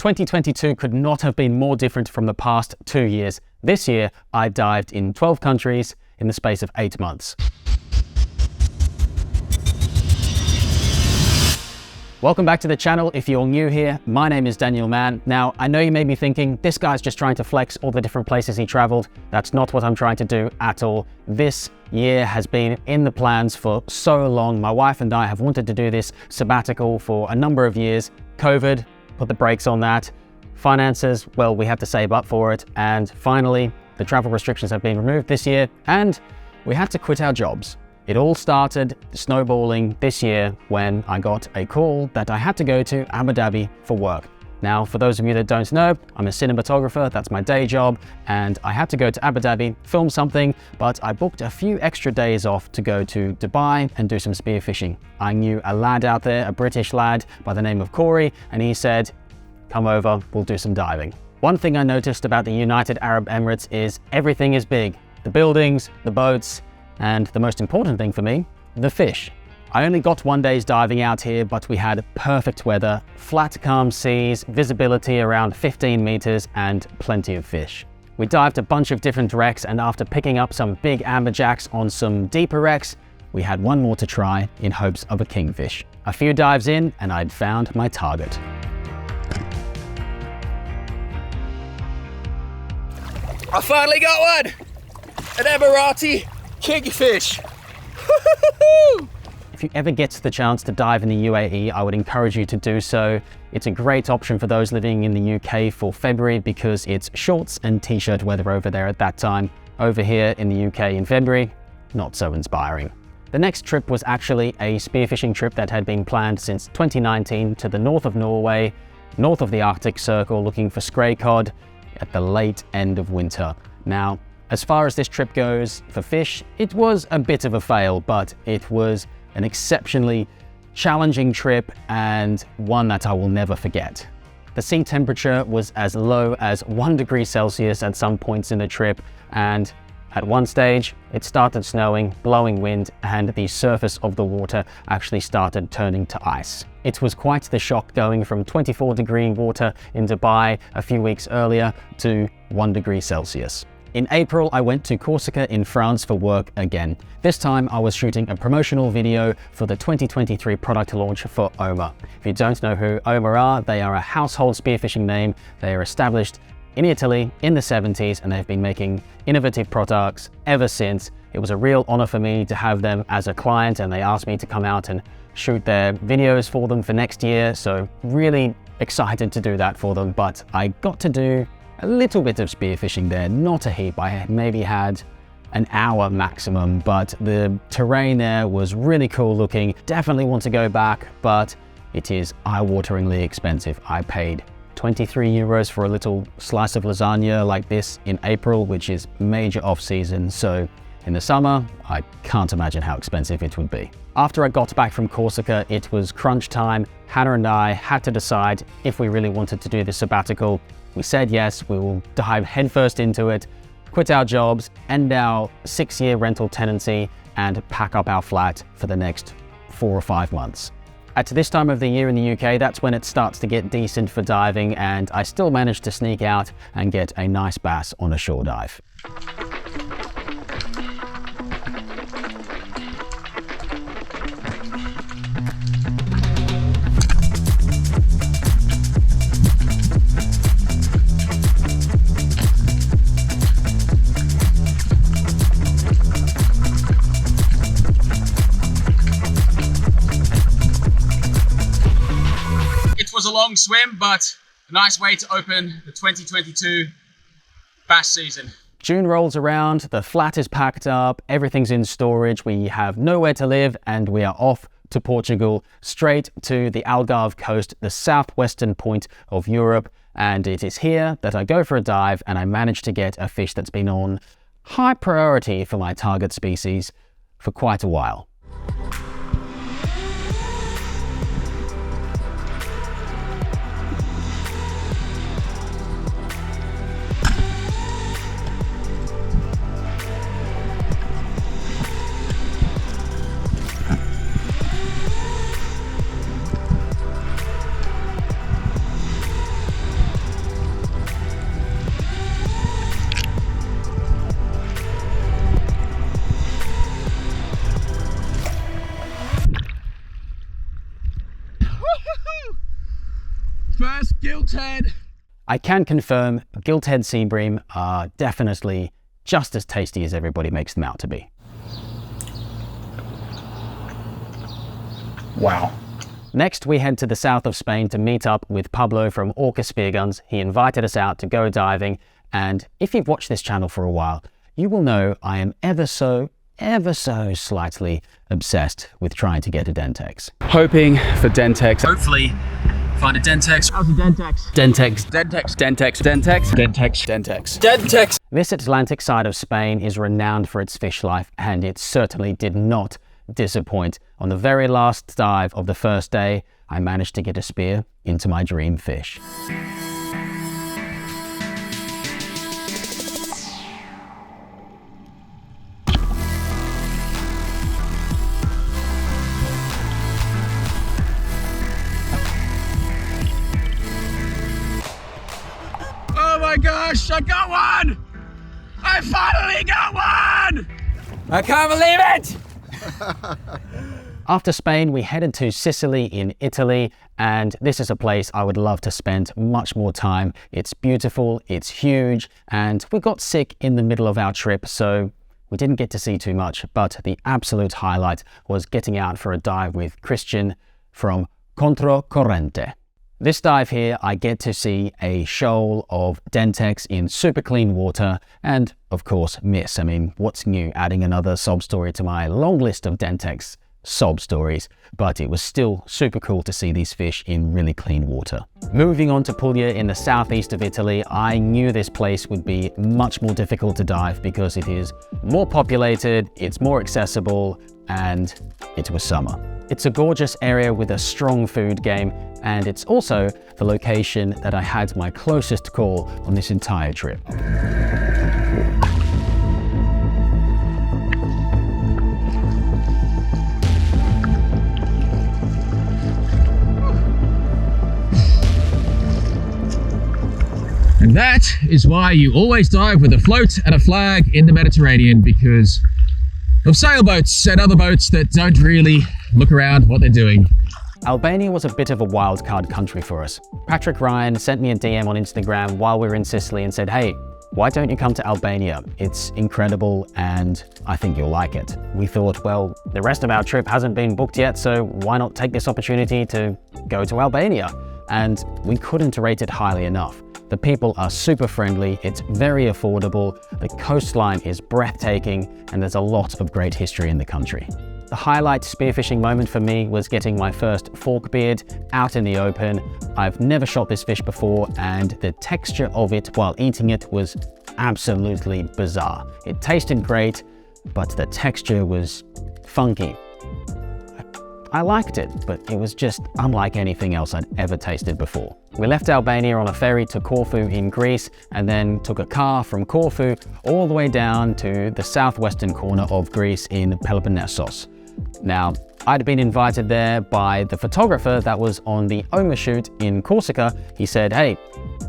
2022 could not have been more different from the past 2 years. This year, I dived in 12 countries in the space of 8 months. Welcome back to the channel. If you're new here, my name is Daniel Mann. Now, I know you may be thinking, this guy's just trying to flex all the different places he traveled. That's not what I'm trying to do at all. This year has been in the plans for so long. My wife and I have wanted to do this sabbatical for a number of years. COVID put the brakes on that. Finances, well, we had to save up for it. And finally, the travel restrictions have been removed this year and we had to quit our jobs. It all started snowballing this year when I got a call that I had to go to Abu Dhabi for work. Now, for those of you that don't know, I'm a cinematographer, that's my day job, and I had to go to Abu Dhabi, film something, but I booked a few extra days off to go to Dubai and do some spearfishing. I knew a lad out there, a British lad by the name of Corey, and he said, come over, we'll do some diving. One thing I noticed about the United Arab Emirates is everything is big. The buildings, the boats, and the most important thing for me, the fish. I only got 1 day's diving out here, but we had perfect weather, flat calm seas, visibility around 15 meters, and plenty of fish. We dived a bunch of different wrecks, and after picking up some big amberjacks on some deeper wrecks, we had one more to try in hopes of a kingfish. A few dives in, and I'd found my target. I finally got one! An Emirati kingfish! If you ever get the chance to dive in the UAE, I would encourage you to do so. It's a great option for those living in the UK for February because it's shorts and t-shirt weather over there at that time. Over here in the UK in February, not so inspiring. The next trip was actually a spearfishing trip that had been planned since 2019 to the north of Norway, north of the Arctic Circle, looking for scray cod at the late end of winter. Now, as far as this trip goes for fish, it was a bit of a fail, but it was an exceptionally challenging trip and one that I will never forget. The sea temperature was as low as 1 degree Celsius at some points in the trip, and at one stage it started snowing, blowing wind, and the surface of the water actually started turning to ice. It was quite the shock going from 24-degree water in Dubai a few weeks earlier to 1 degree Celsius. In April, I went to Corsica in France for work again. This time, I was shooting a promotional video for the 2023 product launch for Oma. If you don't know who Oma are, they are a household spearfishing name. They are established in Italy in the 70s, and they've been making innovative products ever since. It was a real honor for me to have them as a client, and they asked me to come out and shoot their videos for them for next year. So really excited to do that for them, but I got to do a little bit of spearfishing there, not a heap. I maybe had an hour maximum, but the terrain there was really cool looking. Definitely want to go back, but it is eye-wateringly expensive. I paid 23 euros for a little slice of lasagna like this in April, which is major off-season. So in the summer, I can't imagine how expensive it would be. After I got back from Corsica, it was crunch time. Hannah and I had to decide if we really wanted to do the sabbatical. We said yes, we will dive headfirst into it, quit our jobs, end our 6-year rental tenancy, and pack up our flat for the next 4 or 5 months. At this time of the year in the UK, that's when it starts to get decent for diving, and I still managed to sneak out and get a nice bass on a shore dive. It was a long swim, but a nice way to open the 2022 bass season. June rolls around, the flat is packed up, everything's in storage, we have nowhere to live, and we are off to Portugal, straight to the Algarve coast, the southwestern point of Europe. And it is here that I go for a dive and I manage to get a fish that's been on high priority for my target species for quite a while. first gilthead. I can confirm gilthead sea bream are definitely just as tasty as everybody makes them out to be. Wow. Next, we head to the south of Spain to meet up with Pablo from Orca Spearguns. He invited us out to go diving, and if you've watched this channel for a while, you will know I am ever so slightly obsessed with trying to get a Dentex. Hoping for Dentex. Hopefully find a Dentex. How's a Dentex? Dentex. Dentex. Dentex. Dentex. Dentex. Dentex. Dentex. This Atlantic side of Spain is renowned for its fish life, and it certainly did not disappoint. On the very last dive of the first day, I managed to get a spear into my dream fish. Oh my gosh, I got one! I finally got one! I can't believe it! After Spain, we headed to Sicily in Italy, and this is a place I would love to spend much more time. It's beautiful, it's huge, and we got sick in the middle of our trip, so we didn't get to see too much, but the absolute highlight was getting out for a dive with Christian from Controcorrente. This dive here, I get to see a shoal of Dentex in super clean water and, of course, miss. I mean, what's new adding another sob story to my long list of Dentex sob stories? But it was still super cool to see these fish in really clean water. Moving on to Puglia in the southeast of Italy, I knew this place would be much more difficult to dive because it is more populated, it's more accessible, and it was summer. It's a gorgeous area with a strong food game, and it's also the location that I had my closest call on this entire trip. And that is why you always dive with a float and a flag in the Mediterranean, because of sailboats and other boats that don't really look around what they're doing. Albania was a bit of a wildcard country for us. Patrick Ryan sent me a DM on Instagram while we were in Sicily and said, hey, why don't you come to Albania? It's incredible and I think you'll like it. We thought, well, the rest of our trip hasn't been booked yet, so why not take this opportunity to go to Albania? And we couldn't rate it highly enough. The people are super friendly, it's very affordable, the coastline is breathtaking, and there's a lot of great history in the country. The highlight spearfishing moment for me was getting my first forkbeard out in the open. I've never shot this fish before, and the texture of it while eating it was absolutely bizarre. It tasted great, but the texture was funky. I liked it, but it was just unlike anything else I'd ever tasted before. We left Albania on a ferry to Corfu in Greece, and then took a car from Corfu all the way down to the southwestern corner of Greece in Peloponnesos. Now, I'd been invited there by the photographer that was on the Oma shoot in Corsica. He said, hey,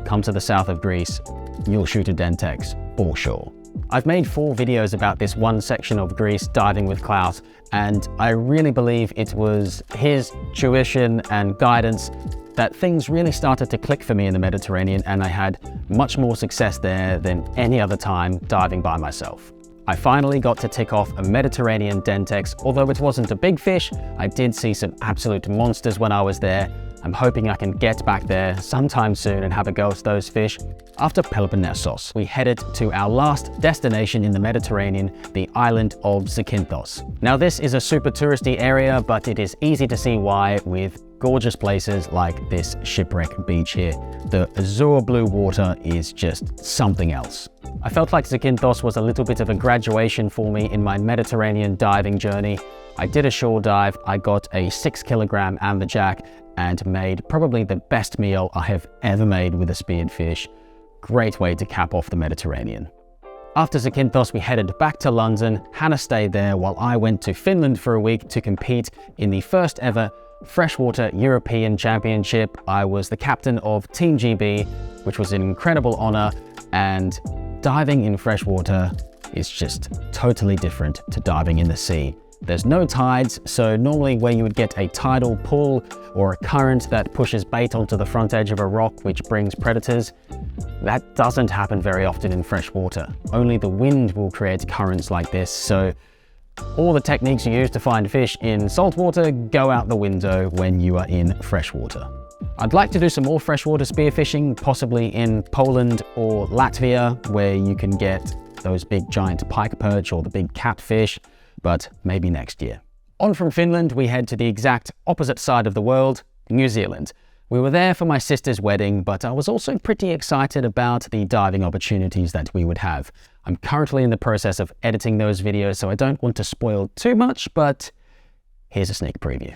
come to the south of Greece, you'll shoot a Dentex for sure. I've made 4 videos about this one section of Greece diving with Klaus, and I really believe it was his tuition and guidance that things really started to click for me in the Mediterranean, and I had much more success there than any other time diving by myself. I finally got to tick off a Mediterranean Dentex. Although it wasn't a big fish, I did see some absolute monsters when I was there. I'm hoping I can get back there sometime soon and have a go at those fish. After Peloponnesos, we headed to our last destination in the Mediterranean, the island of Zakynthos. Now this is a super touristy area, but it is easy to see why with gorgeous places like this shipwreck beach here. The azure blue water is just something else. I felt like Zakynthos was a little bit of a graduation for me in my Mediterranean diving journey. I did a shore dive, I got a 6-kilogram amberjack, and made probably the best meal I have ever made with a speared fish. Great way to cap off the Mediterranean. After Zakynthos, we headed back to London. Hannah stayed there while I went to Finland for a week to compete in the first ever Freshwater European Championship. I was the captain of Team GB, which was an incredible honor, and diving in freshwater is just totally different to diving in the sea. There's no tides, so normally where you would get a tidal pull or a current that pushes bait onto the front edge of a rock which brings predators, that doesn't happen very often in freshwater. Only the wind will create currents like this, so all the techniques you use to find fish in saltwater go out the window when you are in freshwater. I'd like to do some more freshwater spearfishing, possibly in Poland or Latvia, where you can get those big giant pike perch or the big catfish, but maybe next year. On from Finland, we head to the exact opposite side of the world, New Zealand. We were there for my sister's wedding, but I was also pretty excited about the diving opportunities that we would have. I'm currently in the process of editing those videos, so I don't want to spoil too much, but here's a sneak preview.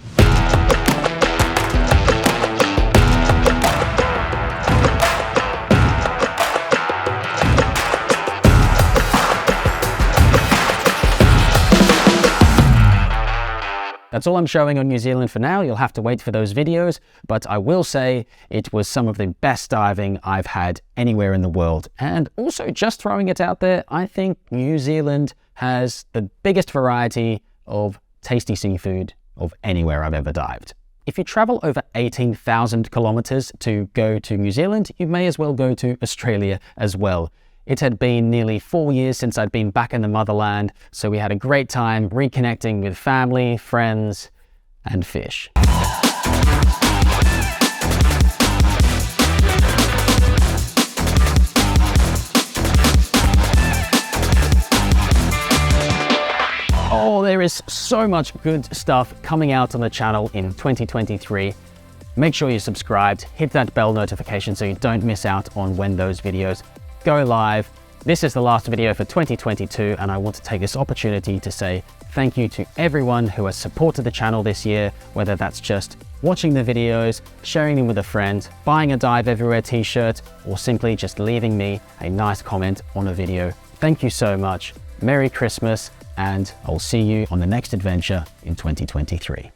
That's all I'm showing on New Zealand for now. You'll have to wait for those videos, but I will say it was some of the best diving I've had anywhere in the world. And also, just throwing it out there, I think New Zealand has the biggest variety of tasty seafood of anywhere I've ever dived. If you travel over 18,000 kilometers to go to New Zealand, you may as well go to Australia as well. It had been nearly 4 years since I'd been back in the motherland, so we had a great time reconnecting with family, friends, and fish. Oh, there is so much good stuff coming out on the channel in 2023. Make sure you're subscribed, hit that bell notification so you don't miss out on when those videos go live. This is the last video for 2022, and I want to take this opportunity to say thank you to everyone who has supported the channel this year, whether that's just watching the videos, sharing them with a friend, buying a Dive Everywhere t-shirt, or simply just leaving me a nice comment on a video. Thank you so much. Merry Christmas, and I'll see you on the next adventure in 2023.